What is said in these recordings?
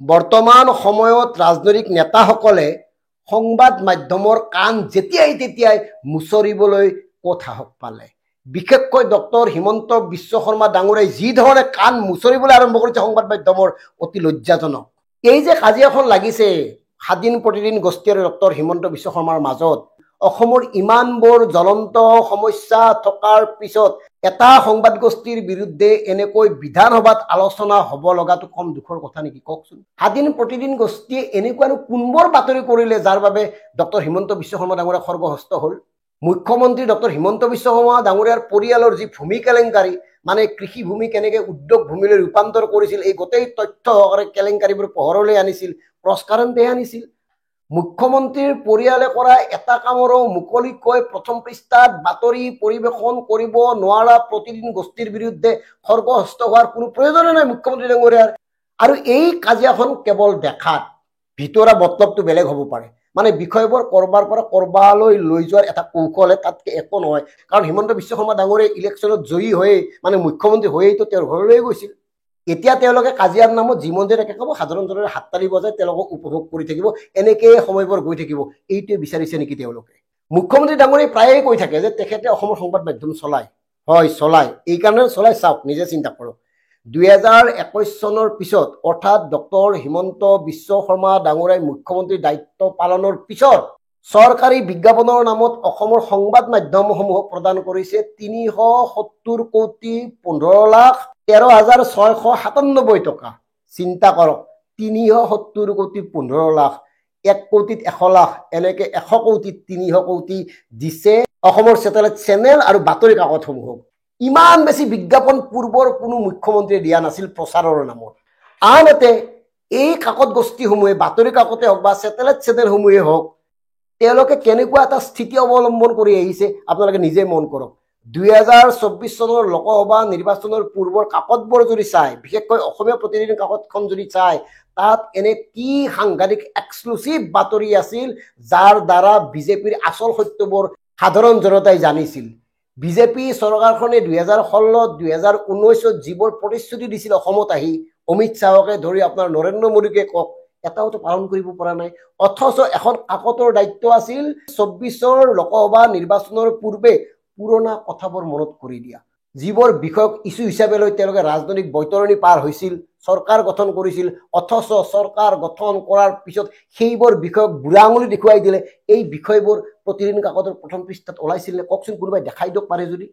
বৰ্তমান সময়ত ৰাজনৈতিক নেতাসকলে সংবাদ মাধ্যমৰ কাণ যেতিয়াই তেতিয়াই মুচৰিবলৈ ক'ত সাহস পালে। বিশেষকৈ ডক্টৰ হিমন্ত বিশ্ব শৰ্মা ডাঙৰীয়াই যি ধৰণে কাণ মুচৰিবলৈ আৰম্ভ কৰিছে সংবাদ মাধ্যমৰ, অতি লজ্জাজনক। এই যে কাজিয়াখন লাগিছে স্বাধীন প্ৰতিদিন গোষ্ঠী আৰু ডক্টৰ হিমন্ত বিশ্ব শৰ্মাৰ মাজত, অসমৰ ইমানবোৰ জ্বলন্ত সমস্যা থকাৰ পিছত এটা সংবাদ গোষ্ঠীৰ বিৰুদ্ধে এনেকৈ বিধানসভাত আলোচনা হ'ব লগাটো কম দুখৰ কথা নেকি কওকচোন। স্বাধীন প্ৰতিদিন গোষ্ঠীয়ে এনেকুৱানো কোনবোৰ বাতৰি কৰিলে যাৰ বাবে ডক্টৰ হিমন্ত বিশ্ব শৰ্মা ডাঙৰীয়া খৰ্গহস্ত হ'ল। মুখ্যমন্ত্ৰী ডক্টৰ হিমন্ত বিশ্ব শৰ্মা ডাঙৰীয়াৰ পৰিয়ালৰ যি ভূমি কেলেংকাৰী, মানে কৃষি ভূমি কেনেকৈ উদ্যোগ ভূমিলৈ ৰূপান্তৰ কৰিছিল, এই গোটেই তথ্য সহকাৰে কেলেংকাৰীবোৰ পোহৰলৈ আনিছিল, প্ৰস্কাৰন্তেহে আনিছিল। মুখ্যমন্ত্ৰীৰ পৰিয়ালে কৰা এটা কামৰো মুকলিকৈ প্ৰথম পৃষ্ঠাত বাতৰি পৰিৱেশন কৰিব নোৱাৰা প্ৰতিদিন গোষ্ঠীৰ বিৰুদ্ধে খৰ্গহস্ত হোৱাৰ কোনো প্ৰয়োজনে নাই মুখ্যমন্ত্ৰী ডাঙৰীয়াৰ। আৰু এই কাজিয়াখন কেৱল দেখাত, ভিতৰা মতলবটো বেলেগ হ'ব পাৰে, মানে বিষয়বোৰ কৰবাৰ পৰা কৰবালৈ লৈ যোৱাৰ এটা কৌশলে, তাতকে একো নহয়। কাৰণ হিমন্ত বিশ্ব শৰ্মা ডাঙৰীয়াই ইলেকশ্যনত জয়ী হৈয়ে, মানে মুখ্যমন্ত্ৰী হৈয়েইতো তেওঁৰ ঘৰলৈ গৈছিল। এতিয়া তেওঁলোকে কাজিয়াৰ নামত যি মন যায় তাকে ক'ব, সাধাৰণ জনতাই হাততালি বজাই তেওঁলোকক উপভোগ কৰি থাকিব, এনেকৈয়ে সময়বোৰ গৈ থাকিব। এইটোৱে বিচাৰিছে নেকি তেওঁলোকে? মুখ্যমন্ত্ৰী ডাঙৰীয়াই প্ৰায়ে কৈ থাকে যে তেখেতে অসমৰ সংবাদ মাধ্যম চলায়। হয়, চলায়। এই কাৰণে চলাই, চাওক, নিজে চিন্তা কৰক। 2021 চনৰ পিছত, অৰ্থাৎ ডক্টৰ হিমন্ত বিশ্ব শৰ্মা ডাঙৰীয়াই মুখ্যমন্ত্ৰীৰ দায়িত্ব পালনৰ পিছত চৰকাৰী বিজ্ঞাপনৰ নামত অসমৰ সংবাদ মাধ্যমসমূহক প্ৰদান কৰিছে 370,15,13,697 টকা। চিন্তা কৰক, 370,15,00,000, 1 কোটিত 100 লাখ, এনেকে 100 কোটিত 300 কোটি দিছে অসমৰ চেটেলাইট চেনেল আৰু বাতৰি কাকতসমূহক। ইমান বেছি বিজ্ঞাপন পূৰ্বৰ কোনো মুখ্যমন্ত্ৰীয়ে দিয়া নাছিল প্ৰচাৰৰ নামত। আনহাতে এই কাকত গোষ্ঠীসমূহে, বাতৰি কাকতে হওক বা চেটেলাইট চেনেলসমূহে হওক, তেওঁলোকে কেনেকুৱা এটা স্থিতি অৱলম্বন কৰি আহিছে আপোনালোকে নিজে মন কৰক। 2024 চনৰ লোকসভা নিৰ্বাচনৰ পূৰ্বৰ কাকতবোৰ যদি চায়, বিশেষকৈ অসমীয়া প্ৰতিদিন কাকতখন যদি চায়, তাত এনে কি সাংঘাতিক এক্সক্লুচিভ বাতৰি আছিল যাৰ দ্বাৰা বিজেপিৰ আচল সত্যবোৰ সাধাৰণ জনতাই জানিছিল। বিজেপি চৰকাৰখনে 2016, 2019 যিবোৰ প্ৰতিশ্ৰুতি দিছিল অসমত আহি, অমিত শ্বাহকে ধৰি আপোনাৰ নৰেন্দ্ৰ মোদীকে কওক, এটাওতো পালন কৰিব পৰা নাই। অথচ এখন কাকতৰ দায়িত্ব আছিল 24 লোকসভা নিৰ্বাচনৰ পূৰ্বে পুৰণা কথাবোৰ মনত কৰি দিয়া, যিবোৰ বিষয়ক ইছ্যু হিচাপে লৈ তেওঁলোকে ৰাজনৈতিক বৈতৰণি পাৰ হৈছিল, চৰকাৰ গঠন কৰিছিল। অথচ চৰকাৰ গঠন কৰাৰ পিছত সেইবোৰ বিষয়ক বুঢ়া আঙুলি দেখুৱাই দিলে। এই বিষয়বোৰ প্ৰতিদিন কাকতৰ প্ৰথম পৃষ্ঠাত ওলাইছিল নে কওকচোন, কোনোবাই দেখাই দিয়ক পাৰে যদি।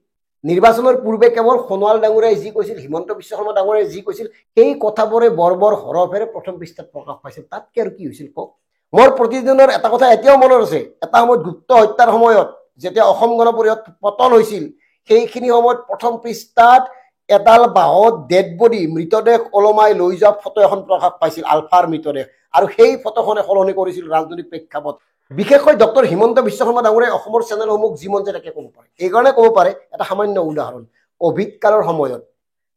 নিৰ্বাচনৰ পূৰ্বে কেৱল সোণোৱাল ডাঙৰীয়াই যি কৈছিল, হিমন্ত বিশ্ব শৰ্মা ডাঙৰীয়াই যি কৈছিল, সেই কথাবোৰে বৰ হৰফেৰে প্ৰথম পৃষ্ঠাত প্ৰকাশ পাইছিল। তাতকে আৰু কি হৈছিল কওক। মোৰ প্ৰতিদিনৰ এটা কথা এতিয়াও মনত আছে। এটা সময়ত গুপ্ত হত্যাৰ সময়ত যেতিয়া অসম গণ পৰিষদ পতন হৈছিল, সেইখিনি সময়ত প্ৰথম পৃষ্ঠাত এডাল বাঁহত ডেড বডি, মৃতদেহ ওলমাই লৈ যোৱা ফটো এখন প্ৰকাশ পাইছিল, আলফাৰ মৃতদেহ। আৰু সেই ফটোখনে সলনি কৰিছিল ৰাজনৈতিক প্ৰেক্ষাপট। বিশেষকৈ ডক্টৰ হিমন্ত বিশ্ব শৰ্মা ডাঙৰীয়াই অসমৰ চেনেলসমূহক যি মন যায় তাকে ক'ব পাৰে। এইকাৰণে ক'ব পাৰে, এটা সামান্য উদাহৰণ, কোভিড কালৰ সময়ত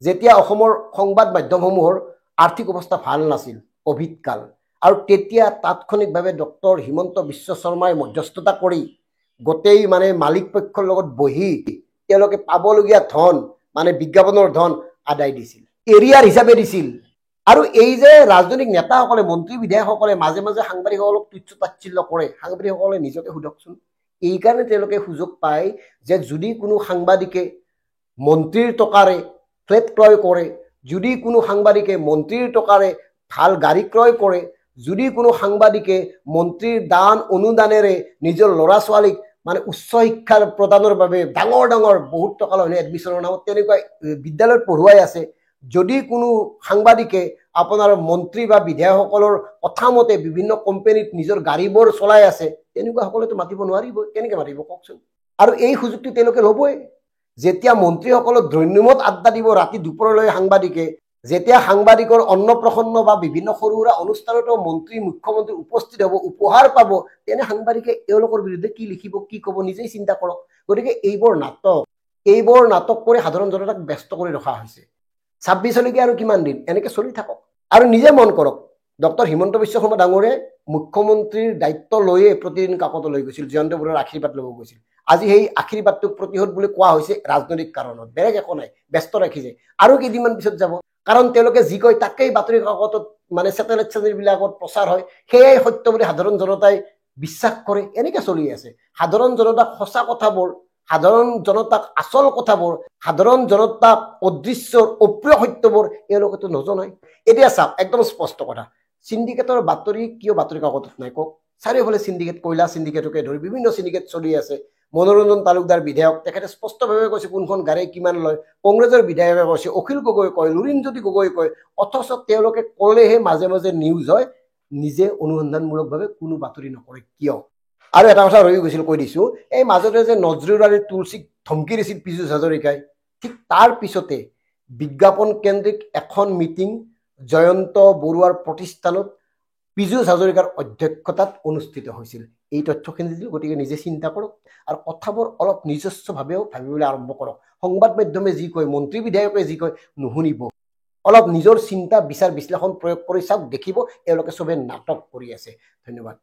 যেতিয়া অসমৰ সংবাদ মাধ্যমসমূহৰ আৰ্থিক অৱস্থা ভাল নাছিল, কোভিড কাল, আৰু তেতিয়া তাৎক্ষণিকভাৱে ডক্টৰ হিমন্ত বিশ্ব শৰ্মাই মধ্যস্থতা কৰি গোটেই মানে মালিক পক্ষৰ লগত বহি তেওঁলোকে পাবলগীয়া ধন, মানে বিজ্ঞাপনৰ ধন আদায় দিছিল, এৰিয়াৰ হিচাপে দিছিল। আৰু এই যে ৰাজনৈতিক নেতাসকলে, মন্ত্ৰী বিধায়কসকলে মাজে মাজে সাংবাদিকসকলক তুচ্ছ তাচ্ছিল্য কৰে, সাংবাদিকসকলে নিজকে সোধকচোন। এইকাৰণে তেওঁলোকে সুযোগ পায় যে যদি কোনো সাংবাদিকে মন্ত্ৰীৰ টকাৰে ফ্লেট ক্ৰয় কৰে, যদি কোনো সাংবাদিকে মন্ত্ৰীৰ টকাৰে ভাল গাড়ী ক্ৰয় কৰে, যদি কোনো সাংবাদিকে মন্ত্ৰীৰ দান অনুদানেৰে নিজৰ ল'ৰা ছোৱালীক মানে উচ্চ শিক্ষাৰ প্ৰদানৰ বাবে ডাঙৰ বহুত টকা লয় এডমিশ্যনৰ নামত, তেনেকুৱা বিদ্যালয়ত পঢ়ুৱাই আছে, যদি কোনো সাংবাদিকে আপোনাৰ মন্ত্ৰী বা বিধায়কসকলৰ কথা মতে বিভিন্ন কোম্পানীত নিজৰ গাড়ীবোৰ চলাই আছে, তেনেকুৱা সকলেতো মাতিব নোৱাৰিব। কেনেকৈ মাতিব কওকচোন। আৰু এই সুযোগটো তেওঁলোকে ল'বই। যেতিয়া মন্ত্ৰীসকলক ধন্যমত আড্ডা দিব ৰাতি দুপৰলৈ সাংবাদিকে, যেতিয়া সাংবাদিকৰ অন্নপ্ৰসন্ন বা বিভিন্ন সৰু সুৰা অনুষ্ঠানতো মন্ত্ৰী মুখ্যমন্ত্ৰী উপস্থিত হ'ব, উপহাৰ পাব, তেনে সাংবাদিকে এওঁলোকৰ বিৰুদ্ধে কি লিখিব, কি ক'ব, নিজেই চিন্তা কৰক। গতিকে এইবোৰ নাটক কৰি সাধাৰণ জনতাক ব্যস্ত কৰি ৰখা হৈছে। 26লৈকে আৰু কিমান দিন এনেকে চলি থাকক। আৰু নিজে মন কৰক, ডক্টৰ হিমন্ত বিশ্ব শৰ্মা ডাঙৰীয়াই মুখ্যমন্ত্ৰীৰ দায়িত্ব লৈয়ে প্ৰতিদিন কাকতলৈ গৈছিল, জয়ন্ত বৰুৱাৰ আশীৰ্বাদ ল'ব গৈছিল। আজি সেই আশীৰ্বাদটোক প্ৰতিশোধ বুলি কোৱা হৈছে ৰাজনৈতিক কাৰণত, বেলেগ একো নাই, ব্যস্ত ৰাখিছে। আৰু কেইদিনমান পিছত যাব, কাৰণ তেওঁলোকে যি কয় তাকেই বাতৰি কাকতত মানে স্যাটেলাইট চেনেলবিলাকত প্ৰচাৰ হয় সেয়াই সত্য বুলি সাধাৰণ জনতাই বিশ্বাস কৰে এনেকৈ চলি আছে সাধাৰণ জনতাক সঁচা কথাবোৰ সাধাৰণ জনতাক আচল কথাবোৰ সাধাৰণ জনতাক অদৃশ্যৰ অপ্ৰিয় সত্যবোৰ এওঁলোকেতো নজনায় এতিয়া চাওক একদম স্পষ্ট কথা সিন্ডিকেটৰ বাতৰি কিয় বাতৰি কাকতত নাই কওক চাৰিওফালে সিন্ডিকেট কয়লা সিন্ডিকেটকে ধৰি বিভিন্ন সিন্ডিকেট চলি আছে মনোৰঞ্জন তালুকদাৰ বিধায়ক তেখেতে স্পষ্টভাৱে কৈছে কোনখন গাড়ী কিমান লয় কংগ্ৰেছৰ বিধায়কে কৈছে অখিল গগৈ কয় লুৰিণজ্যোতি গগৈ কয় অথচ তেওঁলোকে ক'লেহে মাজে মাজে নিউজ হয় নিজে অনুসন্ধানমূলকভাৱে কোনো বাতৰি নকৰে কিয় আৰু এটা কথা ৰৈ গৈছিল কৈ দিছো এই মাজতে যে নজৰুল আৰু তুলসীক ধমকি দিছিল পীযুষ হাজৰিকাই ঠিক তাৰ পিছতে বিজ্ঞাপন কেন্দ্ৰিক এখন মিটিং জয়ন্ত বৰুৱাৰ প্ৰতিষ্ঠানত পীযুষ হাজৰিকাৰ অধ্যক্ষতাত অনুষ্ঠিত হৈছিল এই তথ্যখিনি দিছিল গতিকে নিজে চিন্তা কৰক আৰু কথাবোৰ অলপ নিজস্বভাৱেও ভাবিবলৈ আৰম্ভ কৰক সংবাদ মাধ্যমে যি কয় মন্ত্ৰী বিধায়কে যি কয় নুশুনিব অলপ নিজৰ চিন্তা বিচাৰ বিশ্লেষণ প্ৰয়োগ কৰি চাওক দেখিব এওঁলোকে চবে নাটক কৰি আছে ধন্যবাদ